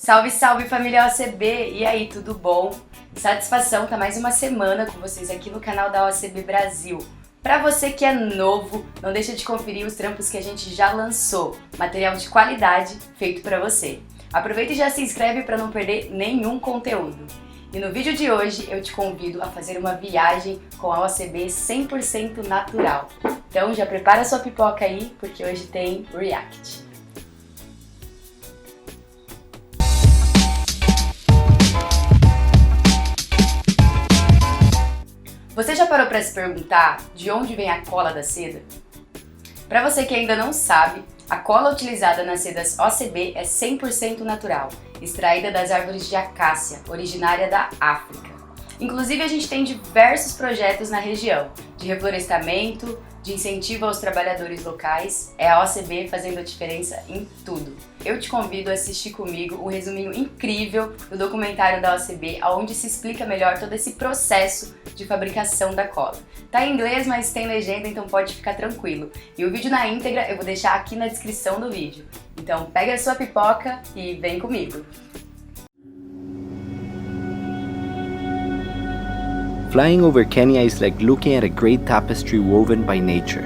Salve, salve família OCB! E aí, tudo bom? Satisfação tá mais uma semana com vocês aqui no canal da OCB Brasil. Pra você que é novo, não deixa de conferir os trampos que a gente já lançou. Material de qualidade feito pra você. Aproveita e já se inscreve para não perder nenhum conteúdo. E no vídeo de hoje eu te convido a fazer uma viagem com a OCB 100% natural. Então já prepara sua pipoca aí, porque hoje tem React. Você já parou para se perguntar de onde vem a cola da seda? Para você que ainda não sabe, a cola utilizada nas sedas OCB é 100% natural, extraída das árvores de acácia, originária da África. Inclusive, a gente tem diversos projetos na região, de reflorestamento, de incentivo aos trabalhadores locais. É a OCB fazendo a diferença em tudo. Eu te convido a assistir comigo um resuminho incrível do documentário da OCB, onde se explica melhor todo esse processo de fabricação da cola. Tá em inglês, mas tem legenda, então pode ficar tranquilo. E o vídeo na íntegra eu vou deixar aqui na descrição do vídeo. Então pega a sua pipoca e vem comigo! Flying over Kenya is like looking at a great tapestry woven by nature.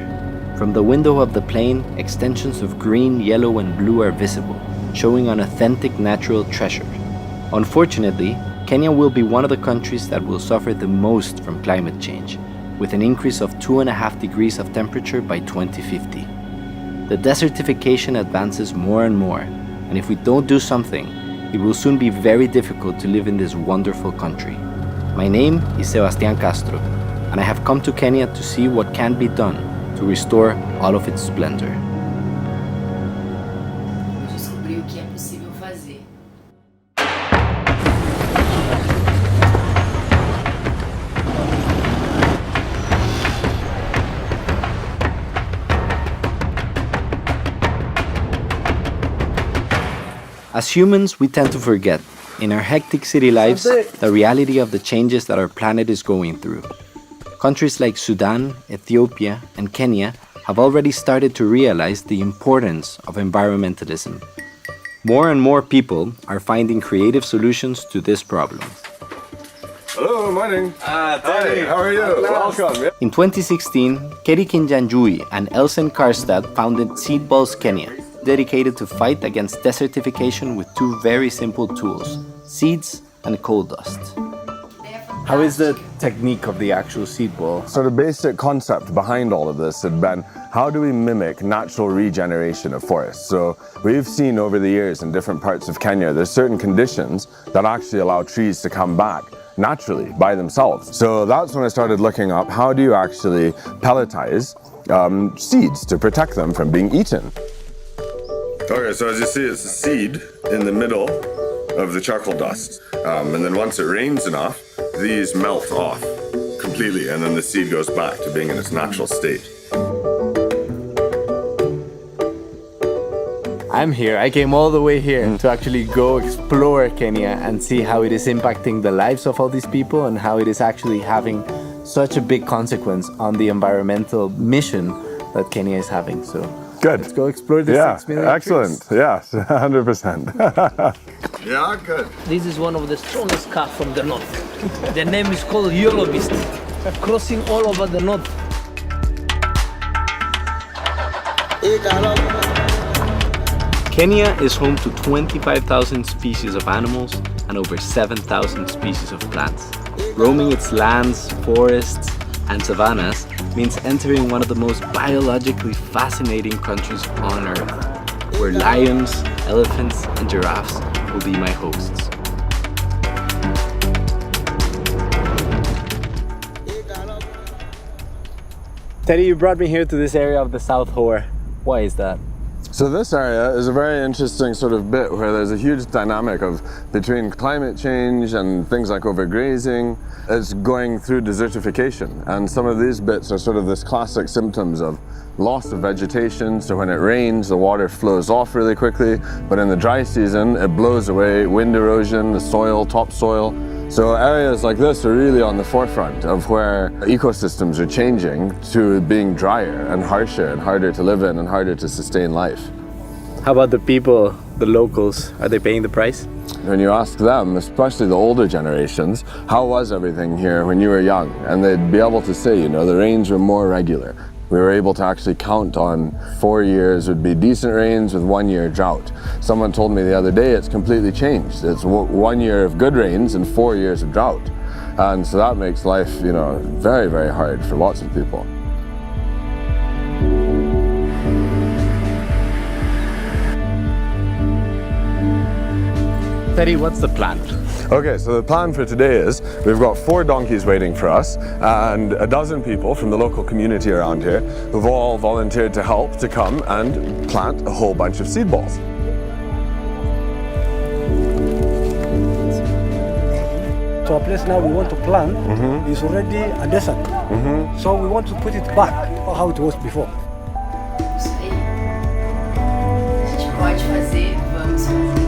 From the window of the plane, extensions of green, yellow and blue are visible, showing an authentic natural treasure. Unfortunately, Kenya will be one of the countries that will suffer the most from climate change, with an increase of 2.5 degrees of temperature by 2050. The desertification advances more and more, and if we don't do something, it will soon be very difficult to live in this wonderful country. My name is Sebastián Castro, and I have come to Kenya to see what can be done to restore all of its splendor. Vamos descobrir o que é possível fazer. As humans, we tend to forget, in our hectic city lives, the reality of the changes that our planet is going through. Countries like Sudan, Ethiopia, and Kenya have already started to realize the importance of environmentalism. More and more people are finding creative solutions to this problem. Hello, morning. Hi, how are you? Welcome. In 2016, Keri Kinjanjui and Elsen Karstad founded Seed Balls Kenya, dedicated to fight against desertification with two very simple tools, seeds and coal dust. How is the technique of the actual seed ball? So the basic concept behind all of this had been, how do we mimic natural regeneration of forests? So we've seen over the years in different parts of Kenya, there's certain conditions that actually allow trees to come back naturally by themselves. So that's when I started looking up, how do you actually pelletize seeds to protect them from being eaten? Okay, so as you see, it's a seed in the middle of the charcoal dust. And then once it rains enough, these melt off completely, and then the seed goes back to being in its natural state. I'm here. I came all the way here to actually go explore Kenya and see how it is impacting the lives of all these people and how it is actually having such a big consequence on the environmental mission that Kenya is having. So good. Let's go explore this 6 million excellent. trees. Yes, 100%. Yeah, good. This is one of the strongest calf from the north. The name is called Yellow Beast, crossing all over the north. Kenya is home to 25,000 species of animals and over 7,000 species of plants. Roaming its lands, forests, and savannas means entering one of the most biologically fascinating countries on Earth, where lions, elephants, and giraffes will be my hosts. Teddy, you brought me here to this area of the South Hore. Why is that? So this area is a very interesting sort of bit where there's a huge dynamic of between climate change and things like overgrazing. It's going through desertification, and some of these bits are sort of this classic symptoms of loss of vegetation. So when it rains, the water flows off really quickly, but in the dry season it blows away, wind erosion, the soil, topsoil. So areas like this are really on the forefront of where ecosystems are changing to being drier and harsher and harder to live in and harder to sustain life. How about the people the locals, are they paying the price? When you ask them, especially the older generations, how was everything here when you were young? And they'd be able to say, you know, the rains were more regular. We were able to actually count on 4 years would be decent rains with 1 year drought. Someone told me the other day it's completely changed. It's 1 year of good rains and 4 years of drought. And so that makes life, you know, very, very hard for lots of people. Teddy, what's the plan? Okay, so the plan for today is we've got 4 donkeys waiting for us and a dozen people from the local community around here who've all volunteered to help to come and plant a whole bunch of seed balls. So a place now we want to plant is already a desert. So we want to put it back how it was before. Isso aí. A gente pode fazer, vamos fazer.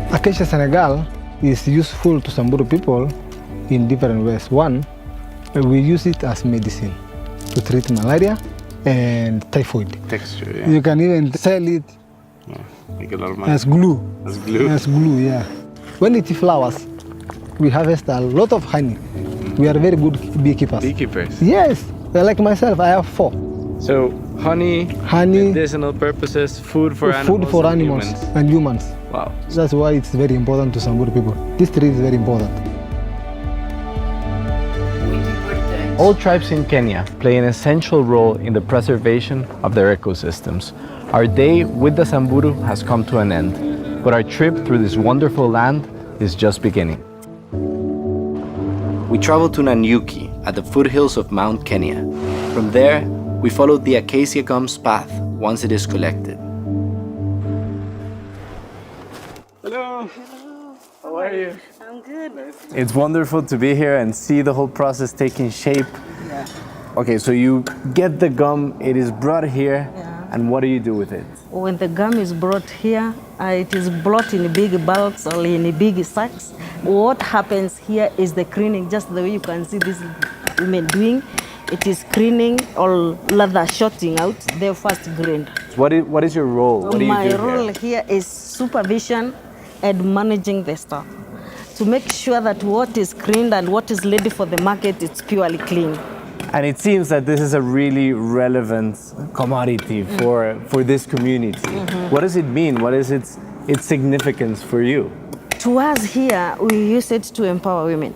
Acacia Senegal is useful to Samburu people in different ways. One, we use it as medicine to treat malaria and typhoid. Texture, yeah. You can even sell it Make a lot of money. as glue. As glue? As glue, yeah. When it flowers, we harvest a lot of honey. We are very good beekeepers. Beekeepers? Yes, like myself, I have 4. So, honey, medicinal purposes, food for animals, Food for and animals humans. and humans. Wow. That's why it's very important to Samburu people. This tree is very important. Muito importante. All tribes in Kenya play an essential role in the preservation of their ecosystems. Our day with the Samburu has come to an end, but our trip through this wonderful land is just beginning. We traveled to Nanyuki at the foothills of Mount Kenya. From there, we followed the acacia gum's path once it is collected. Hello. How are you? I'm good. It's wonderful to be here and see the whole process taking shape. Yeah. Okay, so you get the gum, it is brought here, and what do you do with it? When the gum is brought here, it is brought in big bulks or in big sacks. What happens here is the cleaning, just the way you can see these women doing. It is cleaning or rather shorting out the first grain. What is your role? What do you My do role here? here is supervision and managing the stock to make sure that what is cleaned and what is ready for the market is purely clean. And it seems that this is a really relevant commodity for this community. What does it mean? What is its significance for you? To us here, we use it to empower women,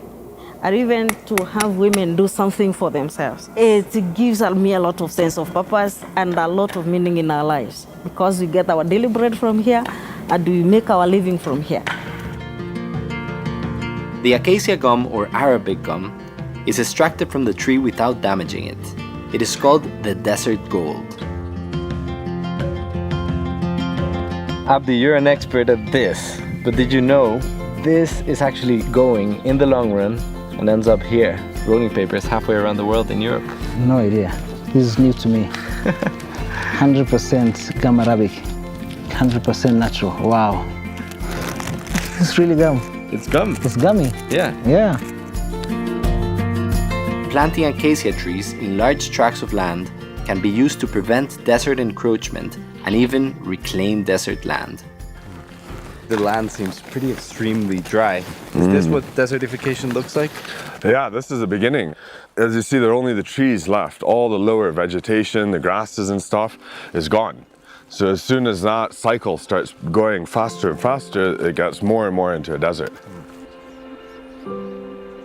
or even to have women do something for themselves. It gives me a lot of sense of purpose and a lot of meaning in our lives because we get our daily bread from here and we make our living from here. The acacia gum, or Arabic gum, is extracted from the tree without damaging it. It is called the desert gold. Abdi, you're an expert at this, but did you know this is actually going, in the long run, and ends up here, rolling papers halfway around the world in Europe? No idea. This is new to me. 100% gum Arabic. 100% natural. Wow. It's really gum. It's gum. It's gummy. Yeah. Yeah. Planting acacia trees in large tracts of land can be used to prevent desert encroachment and even reclaim desert land. The land seems pretty extremely dry. Is this what desertification looks like? Yeah, this is the beginning. As you see, there are only the trees left. All the lower vegetation, the grasses and stuff is gone. So as soon as that cycle starts going faster and faster, it gets more and more into a desert.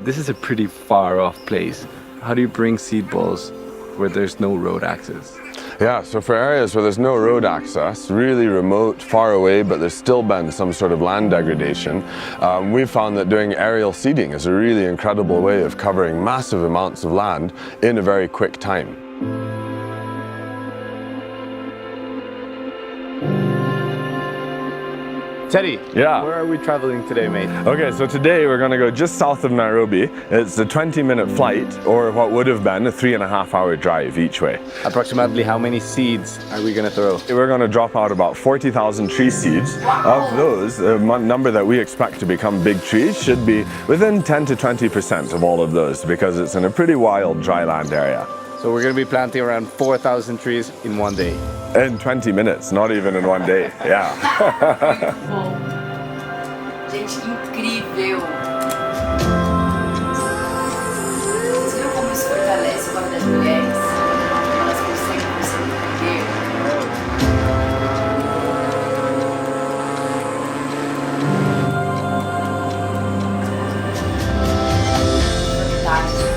This is a pretty far off place. How do you bring seed balls where there's no road access? Yeah, so for areas where there's no road access, really remote, far away, but there's still been some sort of land degradation, we've found that doing aerial seeding is a really incredible way of covering massive amounts of land in a very quick time. Teddy, Yeah. where are we traveling today, mate? Okay, so today we're going to go just south of Nairobi. It's a 20-minute flight, or what would have been a 3.5-hour drive each way. Approximately how many seeds are we going to throw? We're going to drop out about 40,000 tree seeds. Of those, the number that we expect to become big trees should be within 10 to 20% of all of those, because it's in a pretty wild dry land area. So we're going to be planting around 4,000 trees in one day. In 20 minutes, not even in one day. Yeah. Bom, gente, incrível! Vocês viram como isso fortalece o papel das mulheres? Elas conseguem perceber poder. Fantástico!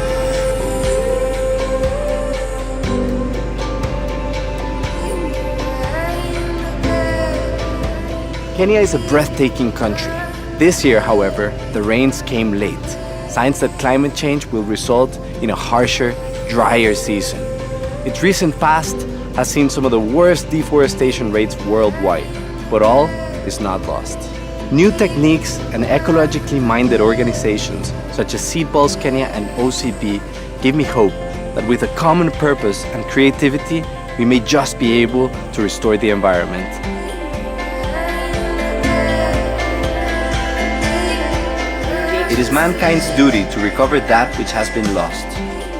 Kenya is a breathtaking country. This year, however, the rains came late. Signs that climate change will result in a harsher, drier season. Its recent past has seen some of the worst deforestation rates worldwide, but all is not lost. New techniques and ecologically minded organizations such as Seedballs Kenya and OCB give me hope that with a common purpose and creativity, we may just be able to restore the environment. It is mankind's duty to recover that which has been lost.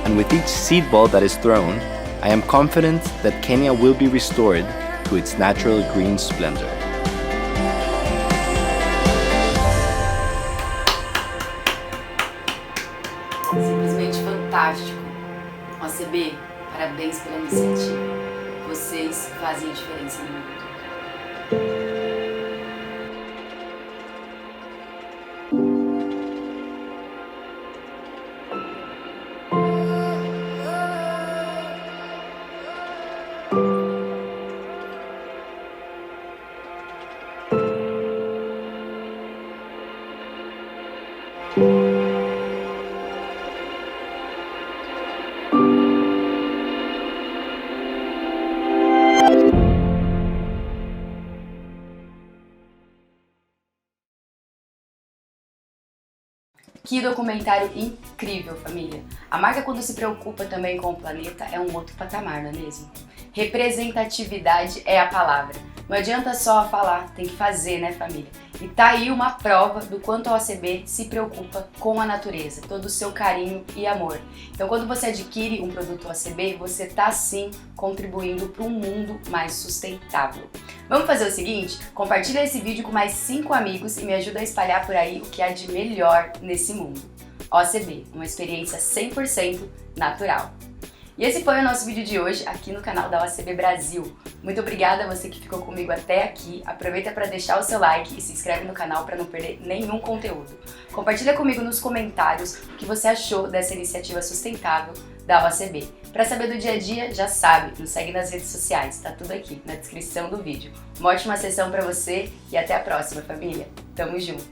And with each seed ball that is thrown, I am confident that Kenya will be restored to its natural green splendor. Simplesmente fantástico. OCB, parabéns pela iniciativa. Vocês fazem a diferença no mundo. Que documentário incrível, família! A marca, quando se preocupa também com o planeta, é um outro patamar, não é mesmo? Representatividade é a palavra. Não adianta só falar, tem que fazer, né, família? E tá aí uma prova do quanto a OCB se preocupa com a natureza, todo o seu carinho e amor. Então, quando você adquire um produto OCB, você tá sim contribuindo para um mundo mais sustentável. Vamos fazer o seguinte? Compartilha esse vídeo com mais 5 amigos e me ajuda a espalhar por aí o que há de melhor nesse mundo. OCB, uma experiência 100% natural. E esse foi o nosso vídeo de hoje aqui no canal da OCB Brasil. Muito obrigada a você que ficou comigo até aqui. Aproveita para deixar o seu like e se inscreve no canal para não perder nenhum conteúdo. Compartilha comigo nos comentários o que você achou dessa iniciativa sustentável da OCB. Para saber do dia a dia, já sabe, nos segue nas redes sociais, tá tudo aqui na descrição do vídeo. Uma ótima sessão para você e até a próxima, família. Tamo junto!